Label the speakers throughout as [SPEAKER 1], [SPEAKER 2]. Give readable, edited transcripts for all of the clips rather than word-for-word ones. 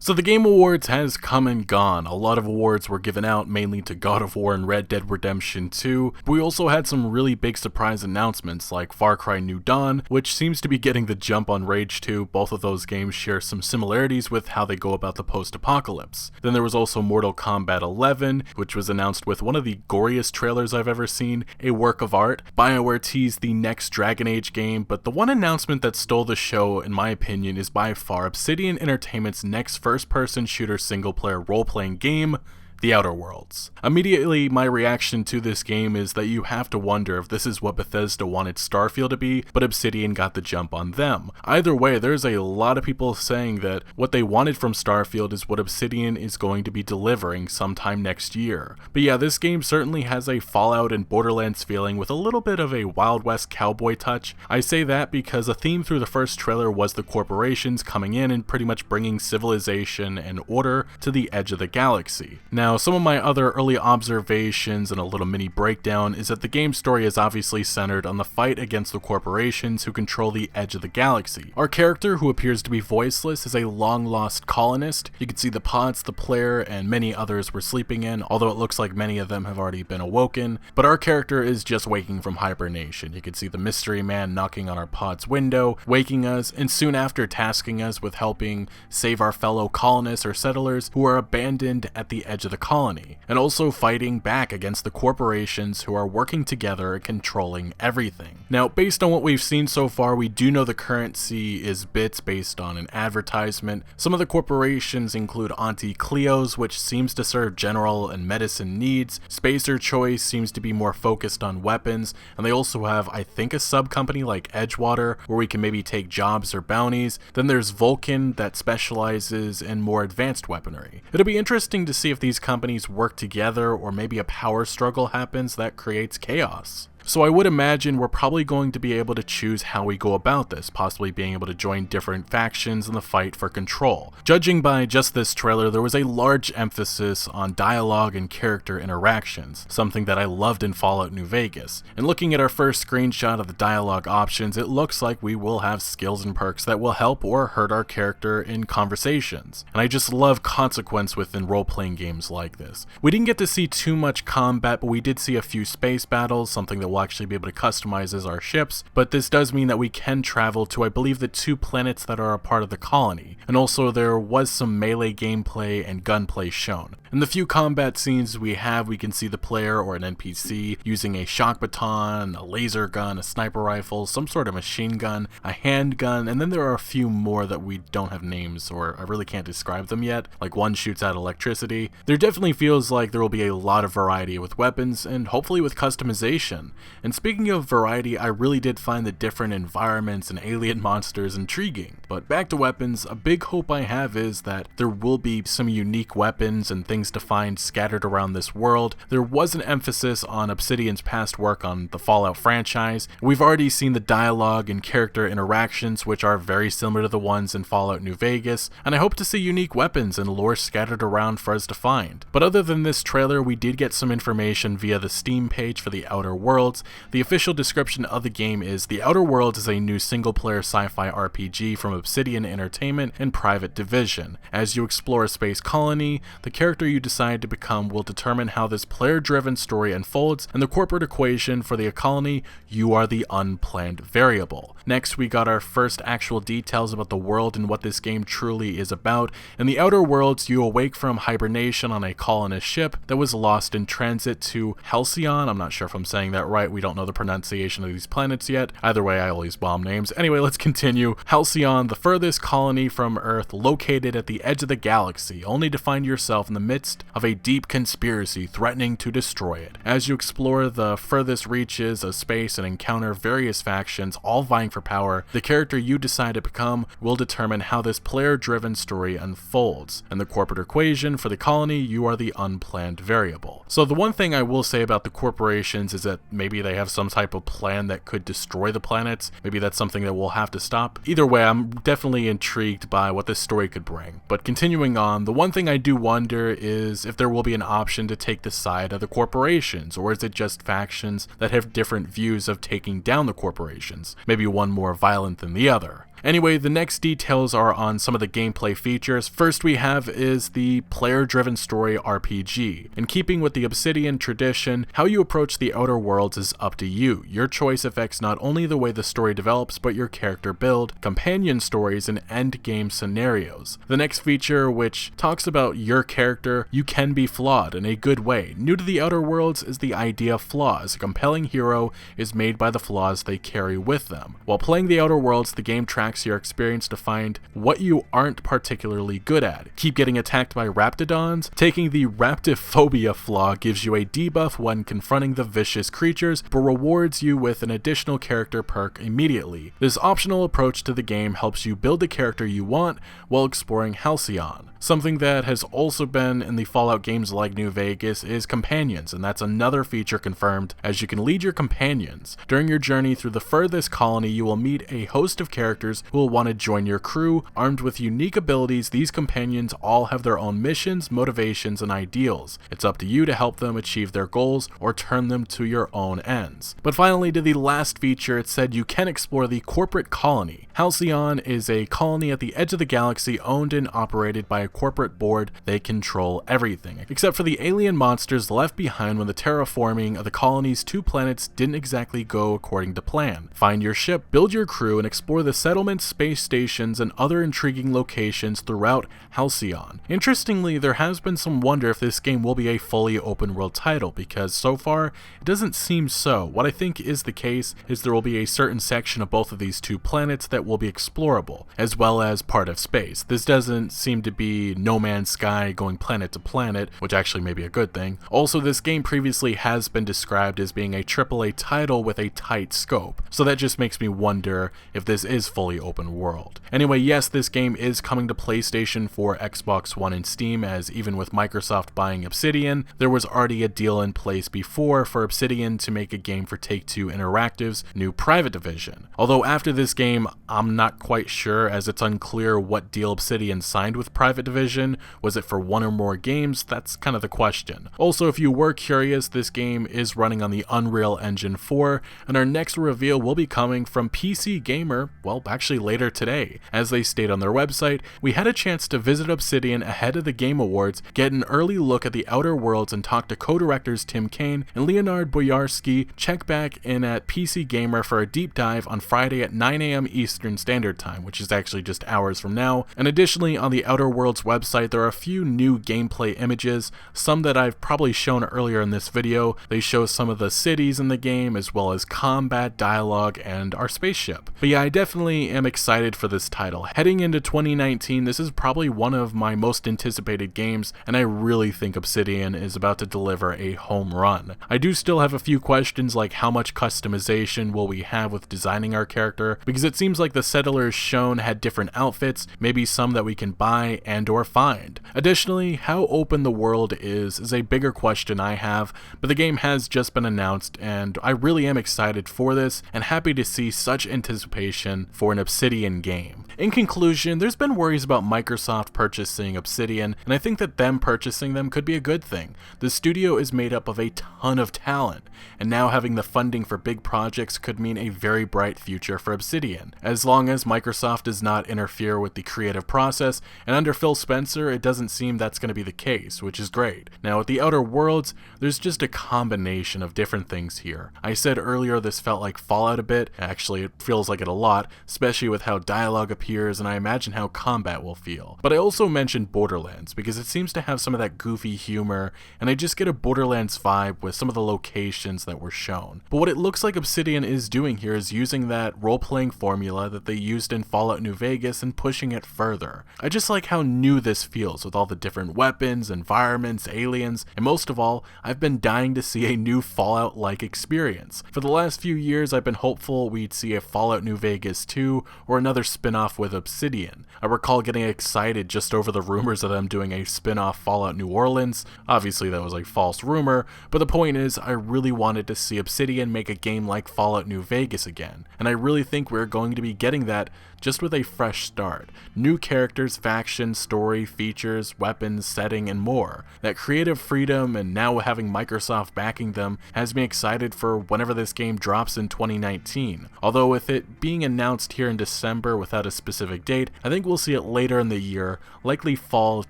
[SPEAKER 1] So the Game Awards has come and gone. A lot of awards were given out mainly to God of War and Red Dead Redemption 2. We also had some really big surprise announcements like Far Cry New Dawn, which seems to be getting the jump on Rage 2. Both of those games share some similarities with how they go about the post-apocalypse. Then there was also Mortal Kombat 11, which was announced with one of the goriest trailers I've ever seen, a work of art. BioWare teased the next Dragon Age game, but the one announcement that stole the show, in my opinion, is by far Obsidian Entertainment's next first-person shooter single-player role-playing game, The Outer Worlds. Immediately, my reaction to this game is that you have to wonder if this is what Bethesda wanted Starfield to be, but Obsidian got the jump on them. Either way, there's a lot of people saying that what they wanted from Starfield is what Obsidian is going to be delivering sometime next year. But yeah, this game certainly has a Fallout and Borderlands feeling with a little bit of a Wild West cowboy touch. I say that because a theme through the first trailer was the corporations coming in and pretty much bringing civilization and order to the edge of the galaxy. Now, some of my other early observations and a little mini breakdown is that the game story is obviously centered on the fight against the corporations who control the edge of the galaxy. Our character, who appears to be voiceless, is a long-lost colonist. You can see the pods the player and many others were sleeping in, although it looks like many of them have already been awoken. But our character is just waking from hibernation. You can see the mystery man knocking on our pod's window, waking us, and soon after tasking us with helping save our fellow colonists or settlers who are abandoned at the edge of the colony, and also fighting back against the corporations who are working together and controlling everything. Now, based on what we've seen so far, we do know the currency is bits based on an advertisement. Some of the corporations include Auntie Cleo's, which seems to serve general and medicine needs. Spacer Choice seems to be more focused on weapons, and they also have, I think, a sub-company like Edgewater, where we can maybe take jobs or bounties. Then there's Vulcan, that specializes in more advanced weaponry. It'll be interesting to see if these companies work together, or maybe a power struggle happens that creates chaos. So I would imagine we're probably going to be able to choose how we go about this, possibly being able to join different factions in the fight for control. Judging by just this trailer, there was a large emphasis on dialogue and character interactions, something that I loved in Fallout New Vegas. And looking at our first screenshot of the dialogue options, it looks like we will have skills and perks that will help or hurt our character in conversations. And I just love consequence within role-playing games like this. We didn't get to see too much combat, but we did see a few space battles, something that we'll actually be able to customize as our ships, but this does mean that we can travel to, I believe, the 2 planets that are a part of the colony, and also there was some melee gameplay and gunplay shown. In the few combat scenes we have, we can see the player or an NPC using a shock baton, a laser gun, a sniper rifle, some sort of machine gun, a handgun, and then there are a few more that we don't have names, or I really can't describe them yet, like one shoots out electricity. There definitely feels like there will be a lot of variety with weapons, and hopefully with customization. And speaking of variety, I really did find the different environments and alien monsters intriguing. But back to weapons, a big hope I have is that there will be some unique weapons and things to find scattered around this world. There was an emphasis on Obsidian's past work on the Fallout franchise. We've already seen the dialogue and character interactions, which are very similar to the ones in Fallout New Vegas, and I hope to see unique weapons and lore scattered around for us to find. But other than this trailer, we did get some information via the Steam page for The Outer Worlds. The official description of the game is The Outer Worlds is a new single-player sci-fi RPG from Obsidian Entertainment and Private Division. As you explore a space colony, the character you decide to become will determine how this player-driven story unfolds, and the corporate equation for the colony, you are the unplanned variable. Next, we got our first actual details about the world and what this game truly is about. In The Outer Worlds, you awake from hibernation on a colonist ship that was lost in transit to Halcyon. I'm not sure if I'm saying that right. We don't know the pronunciation of these planets yet. Either way, I always bomb names. Anyway, let's continue. Halcyon, the furthest colony from Earth, located at the edge of the galaxy, only to find yourself in the midst of a deep conspiracy threatening to destroy it. As you explore the furthest reaches of space and encounter various factions, all vying for power, the character you decide to become will determine how this player-driven story unfolds. And the corporate equation for the colony, you are the unplanned variable. So the one thing I will say about the corporations is that maybe they have some type of plan that could destroy the planets. Maybe that's something that we'll have to stop. Either way, I'm definitely intrigued by what this story could bring. But continuing on, the one thing I do wonder is if there will be an option to take the side of the corporations, or is it just factions that have different views of taking down the corporations? Maybe one more violent than the other. Anyway, the next details are on some of the gameplay features. First we have is the player-driven story RPG. In keeping with the Obsidian tradition, how you approach the Outer Worlds is up to you. Your choice affects not only the way the story develops, but your character build, companion stories, and endgame scenarios. The next feature, which talks about your character, you can be flawed in a good way. New to the Outer Worlds is the idea of flaws. A compelling hero is made by the flaws they carry with them. While playing the Outer Worlds, the game tracks your experience to find what you aren't particularly good at. Keep getting attacked by raptidons? Taking the raptiphobia flaw gives you a debuff when confronting the vicious creatures, but rewards you with an additional character perk immediately. This optional approach to the game helps you build the character you want while exploring Halcyon. Something that has also been in the Fallout games like New Vegas is companions, and that's another feature confirmed, as you can lead your companions. During your journey through the furthest colony, you will meet a host of characters who will want to join your crew. Armed with unique abilities, these companions all have their own missions, motivations, and ideals. It's up to you to help them achieve their goals or turn them to your own ends. But finally, to the last feature, it said you can explore the corporate colony. Halcyon is a colony at the edge of the galaxy owned and operated by a corporate board. They control everything, except for the alien monsters left behind when the terraforming of the colony's 2 planets didn't exactly go according to plan. Find your ship, build your crew, and explore the settlements, space stations, and other intriguing locations throughout Halcyon. Interestingly, there has been some wonder if this game will be a fully open world title, because so far, it doesn't seem so. What I think is the case is there will be a certain section of both of these 2 planets that will be explorable, as well as part of space. This doesn't seem to be No Man's Sky going planet to planet, which actually may be a good thing. Also, this game previously has been described as being a AAA title with a tight scope, so that just makes me wonder if this is fully open world. Anyway, yes, this game is coming to PlayStation 4, Xbox One, and Steam, as even with Microsoft buying Obsidian, there was already a deal in place before for Obsidian to make a game for Take-Two Interactive's new private division. Although after this game, I'm not quite sure, as it's unclear what deal Obsidian signed with private division. Was it for 1 or more games? That's kind of the question. Also, if you were curious, this game is running on the Unreal Engine 4, and our next reveal will be coming from PC Gamer, well, actually later today. As they state on their website, we had a chance to visit Obsidian ahead of the Game Awards, get an early look at the Outer Worlds, and talk to co-directors Tim Kaine and Leonard Boyarsky. Check back in at PC Gamer for a deep dive on Friday at 9 AM Eastern Standard Time, which is actually just hours from now. And additionally, on the Outer Worlds website, there are a few new gameplay images, some that I've probably shown earlier in this video. They show some of the cities in the game, as well as combat, dialogue, and our spaceship. But yeah, I definitely am excited for this title. Heading into 2019, this is probably one of my most anticipated games, and I really think Obsidian is about to deliver a home run. I do still have a few questions, like how much customization will we have with designing our character, because it seems like the settlers shown had different outfits, maybe some that we can buy and or find. Additionally, how open the world is a bigger question I have, but the game has just been announced, and I really am excited for this, and happy to see such anticipation for an Obsidian game. In conclusion, there's been worries about Microsoft purchasing Obsidian, and I think that them purchasing them could be a good thing. The studio is made up of a ton of talent, and now having the funding for big projects could mean a very bright future for Obsidian, as long as Microsoft does not interfere with the creative process, and under Phil Spencer, it doesn't seem that's going to be the case, which is great. Now, with the Outer Worlds, there's just a combination of different things here. I said earlier this felt like Fallout a bit. Actually, it feels like it a lot, especially with how dialogue appears, and I imagine how combat will feel. But I also mentioned Borderlands, because it seems to have some of that goofy humor, and I just get a Borderlands vibe with some of the locations that were shown. But what it looks like Obsidian is doing here is using that role-playing formula that they used in Fallout New Vegas and pushing it further. I just like how new this feels, with all the different weapons, environments, aliens, and most of all, I've been dying to see a new Fallout-like experience. For the last few years, I've been hopeful we'd see a Fallout New Vegas 2 or another spin-off with Obsidian. I recall getting excited just over the rumors of them doing a spin-off Fallout New Orleans. Obviously that was a false rumor, but the point is I really wanted to see Obsidian make a game like Fallout New Vegas again, and I really think we're going to be getting that just with a fresh start. New characters, factions, story, features, weapons, setting, and more. That creative freedom, and now having Microsoft backing them, has me excited for whenever this game drops in 2019. Although with it being announced here in December without a specific date, I think we'll see it later in the year, likely fall of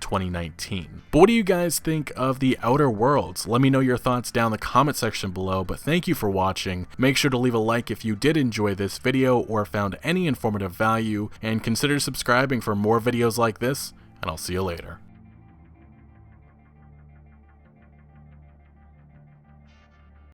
[SPEAKER 1] 2019. But what do you guys think of The Outer Worlds? Let me know your thoughts down in the comment section below, but thank you for watching. Make sure to leave a like if you did enjoy this video or found any informative value, and consider subscribing for more videos like this, and I'll see you later.